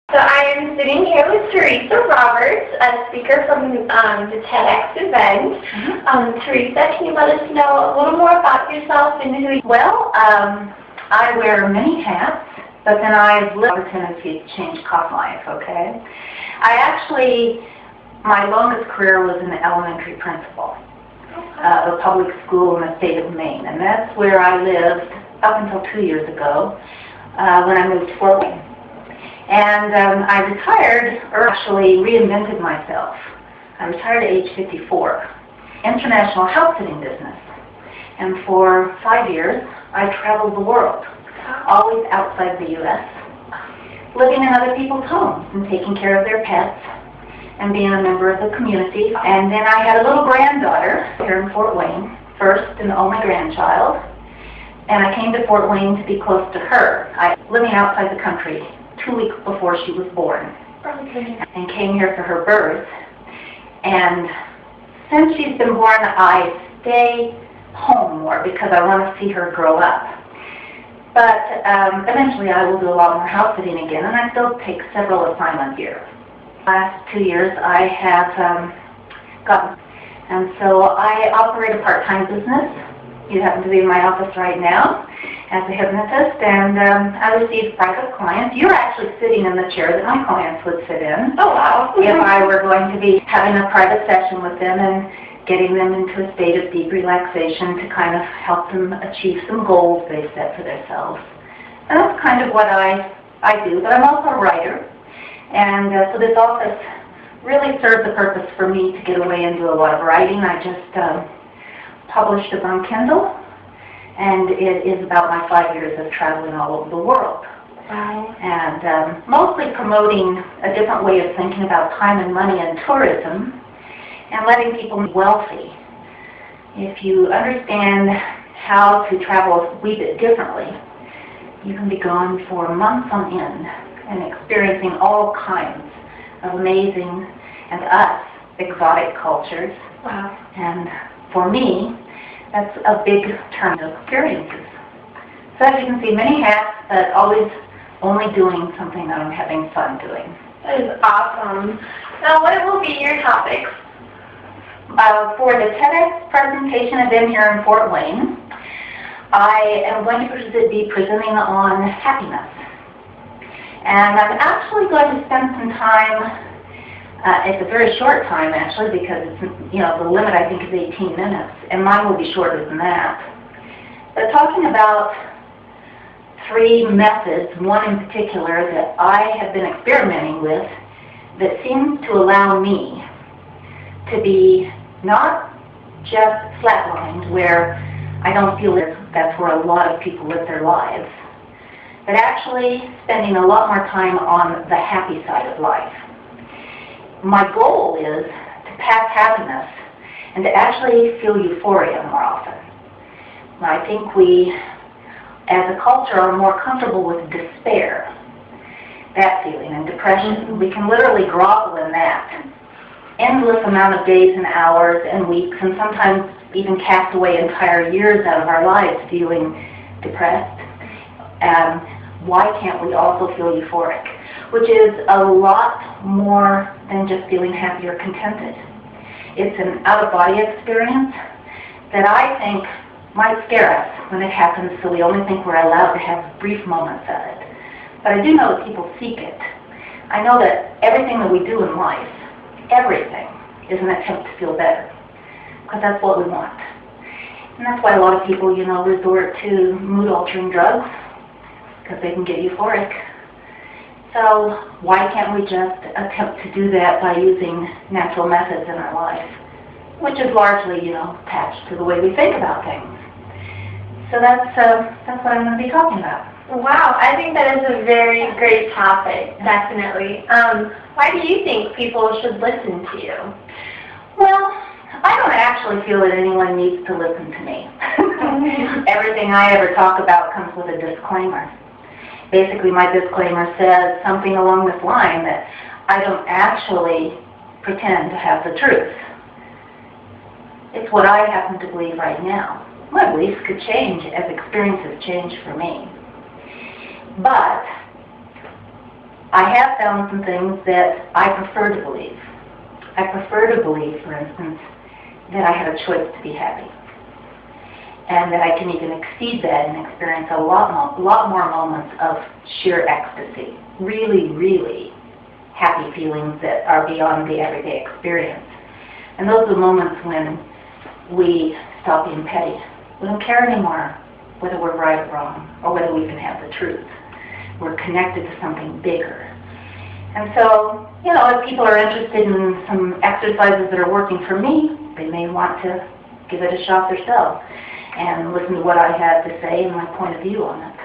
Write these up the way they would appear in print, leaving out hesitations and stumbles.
So I am sitting here with Teresa Roberts, a speaker from the TEDx event. Teresa, can you let us know a little more about yourself and who you are? Well, I wear many hats, but then I've lived the opportunity to change cause life, okay? My longest career was in the elementary principal of a public school in the state of Maine, and that's where I lived up until 2 years ago when I moved to Fort Wayne. And I retired, or actually reinvented myself. I retired at age 54, international house sitting business. And for 5 years, I traveled the world, always outside the U.S., living in other people's homes and taking care of their pets and being a member of the community. And then I had a little granddaughter here in Fort Wayne, first and only grandchild. And I came to Fort Wayne to be close to her. I was living outside the country 2 weeks before she was born, and came here for her birth. And since she's been born, I stay home more because I want to see her grow up. But eventually I will do a lot more house sitting again, and I still take several assignments here. Last 2 years I have gotten, and so I operate a part-time business. You happen to be in my office right now as a hypnotist, and I receive private clients. You're actually sitting in the chair that my clients would sit in. Oh, wow. If I were going to be having a private session with them and getting them into a state of deep relaxation to kind of help them achieve some goals they set for themselves. And that's kind of what I do, but I'm also a writer. And so this office really serves the purpose for me to get away and do a lot of writing. I just published it on Kindle, and it is about my 5 years of traveling all over the world. Wow. And mostly promoting a different way of thinking about time and money and tourism, and letting people be wealthy. If you understand how to travel a wee bit differently, you can be gone for months on end and experiencing all kinds of amazing and exotic cultures. Wow. And for me, that's a big turn of experiences. So as you can see, many hats, but always only doing something that I'm having fun doing. That is awesome. Now, what will be your topics? For the TEDx presentation event here in Fort Wayne, I am going to be presenting on happiness. And I'm actually going to spend some time, it's a very short time actually, because it's, the limit I think is 18 minutes, and mine will be shorter than that. But talking about 3 methods, one in particular that I have been experimenting with that seems to allow me to be not just flatlined, where I don't feel that's where a lot of people live their lives, but actually spending a lot more time on the happy side of life. My goal is to pass happiness and to actually feel euphoria more often. I think we, as a culture, are more comfortable with despair, that feeling, and depression. We can literally grovel in that endless amount of days and hours and weeks, and sometimes even cast away entire years out of our lives feeling depressed. Why can't we also feel euphoric? Which is a lot more than just feeling happy or contented. It's an out-of-body experience that I think might scare us when it happens, so we only think we're allowed to have brief moments of it. But I do know that people seek it. I know that everything that we do in life, everything, is an attempt to feel better, because that's what we want. And that's why a lot of people, resort to mood-altering drugs, because they can get euphoric. So why can't we just attempt to do that by using natural methods in our life, which is largely, attached to the way we think about things. So that's what I'm going to be talking about. Wow, I think that is a very great topic, definitely. Why do you think people should listen to you? Well, I don't actually feel that anyone needs to listen to me. Everything I ever talk about comes with a disclaimer. Basically, my disclaimer says something along this line that I don't actually pretend to have the truth. It's what I happen to believe right now. My beliefs could change as experiences change for me. But I have found some things that I prefer to believe. I prefer to believe, for instance, that I have a choice to be happy. And that I can even exceed that and experience a lot more moments of sheer ecstasy. Really, really happy feelings that are beyond the everyday experience. And those are the moments when we stop being petty. We don't care anymore whether we're right or wrong, or whether we can have the truth. We're connected to something bigger. And so, you know, if people are interested in some exercises that are working for me, they may want to give it a shot themselves and listen to what I have to say and my point of view on it.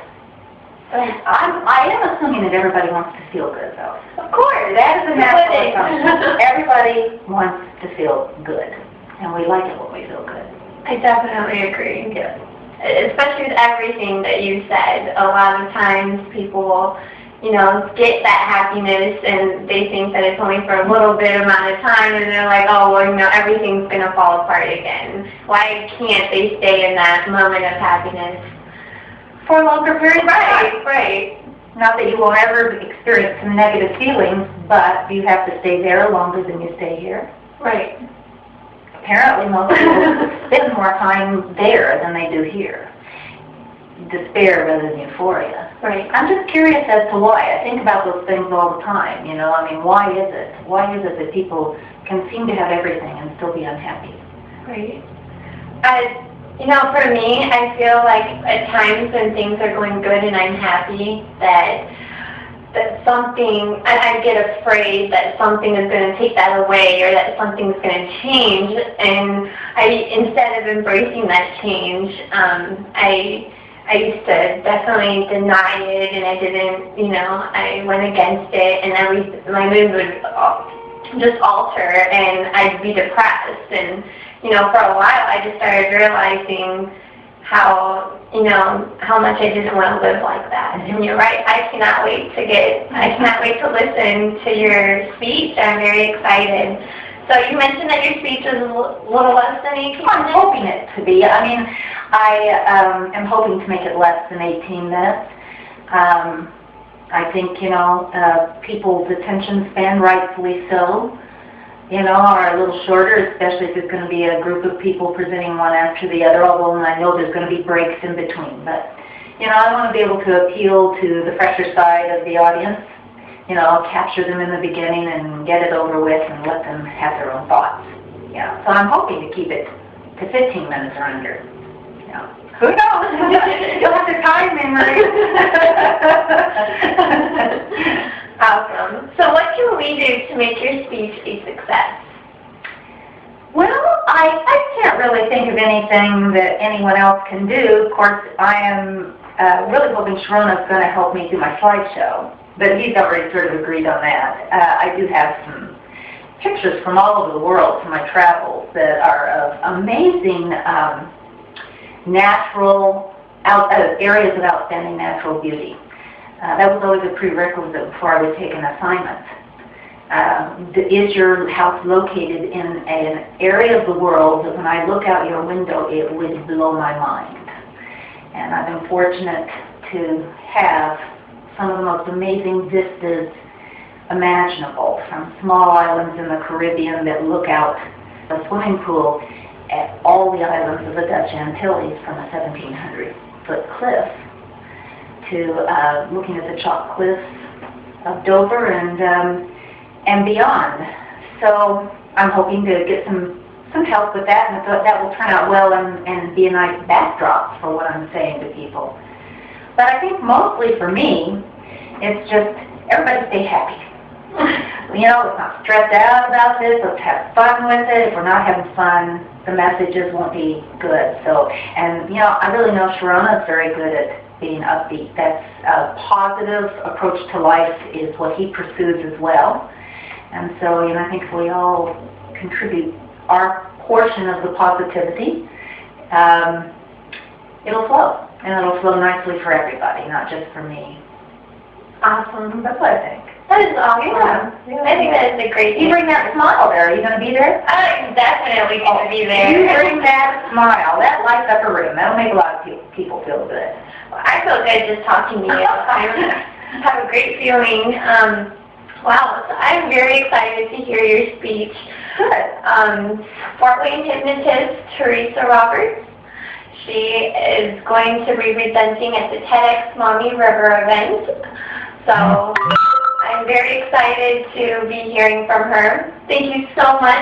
I am assuming that everybody wants to feel good, though. Of course. That is a natural assumption. Everybody wants to feel good, and we like it when we feel good. I definitely agree. Yes. Especially with everything that you said. A lot of times people, you know, get that happiness and they think that it's only for a little bit amount of time, and they're like, oh, well, you know, everything's going to fall apart again. Why can't they stay in that moment of happiness For a longer period of time. Right. Not that you won't ever experience some negative feelings, but you have to stay there longer than you stay here. Right. Apparently most people spend more time there than they do here. Despair rather than euphoria. Right. I'm just curious as to why. I think about those things all the time, you know. I mean, why is it? Why is it that people can seem to have everything and still be unhappy? Right. You know, for me, I feel like at times when things are going good and I'm happy, that something, I get afraid that something is going to take that away or that something's going to change, and instead of embracing that change, I used to definitely deny it, and I didn't, you know, I went against it, and my mood would just alter, and I'd be depressed, and, you know, for a while I just started realizing how, you know, how much I didn't want to live like that. And you're right, I cannot wait to listen to your speech. I'm very excited. So you mentioned that your speech is a little less than 18 minutes? I'm hoping it to be. I mean, I am hoping to make it less than 18 minutes. I think, you know, people's attention span, rightfully so, you know, are a little shorter, especially if it's going to be a group of people presenting one after the other, although I know there's going to be breaks in between. But, you know, I want to be able to appeal to the fresher side of the audience, you know, capture them in the beginning and get it over with and let them have their own thoughts. Yeah, so I'm hoping to keep it to 15 minutes or under. Yeah. Who knows? You'll have to time me, Marie. Awesome. So what can we do to make your speech a success? Well, I can't really think of anything that anyone else can do. Of course, I am really hoping Sharona's going to help me do my slideshow, but he's already sort of agreed on that. I do have some pictures from all over the world from my travels that are of amazing natural areas of outstanding natural beauty. That was always a prerequisite before I would take an assignment. Is your house located in an area of the world that when I look out your window it would blow my mind? And I've been fortunate to have some of the most amazing vistas imaginable, from small islands in the Caribbean that look out a swimming pool at all the islands of the Dutch Antilles from a 1,700-foot cliff, to looking at the chalk cliffs of Dover and beyond. So I'm hoping to get some help with that, and I thought that will turn out well and be a nice backdrop for what I'm saying to people. But I think mostly for me, it's just everybody stay happy. You know, let's not stress out about this, let's have fun with it. If we're not having fun, the messages won't be good. So, and you know, I really know Sharona is very good at being upbeat. That's a positive approach to life is what he pursues as well. And so, you know, I think if we all contribute our portion of the positivity, it'll flow. And it'll flow nicely for everybody, not just for me. Awesome. That's what I think. That is awesome. Yeah. I think that is a great thing. You bring that smile there. Are you going to be there? I'm definitely going to be there. You bring that smile. That lights up a room. That'll make a lot of people feel good. Well, I feel good just talking to you. have a great feeling. Wow, so I'm very excited to hear your speech. Good. Fort Wayne hypnotist Teresa Roberts. She is going to be presenting at the TEDx Maumeer River event. So I'm very excited to be hearing from her. Thank you so much.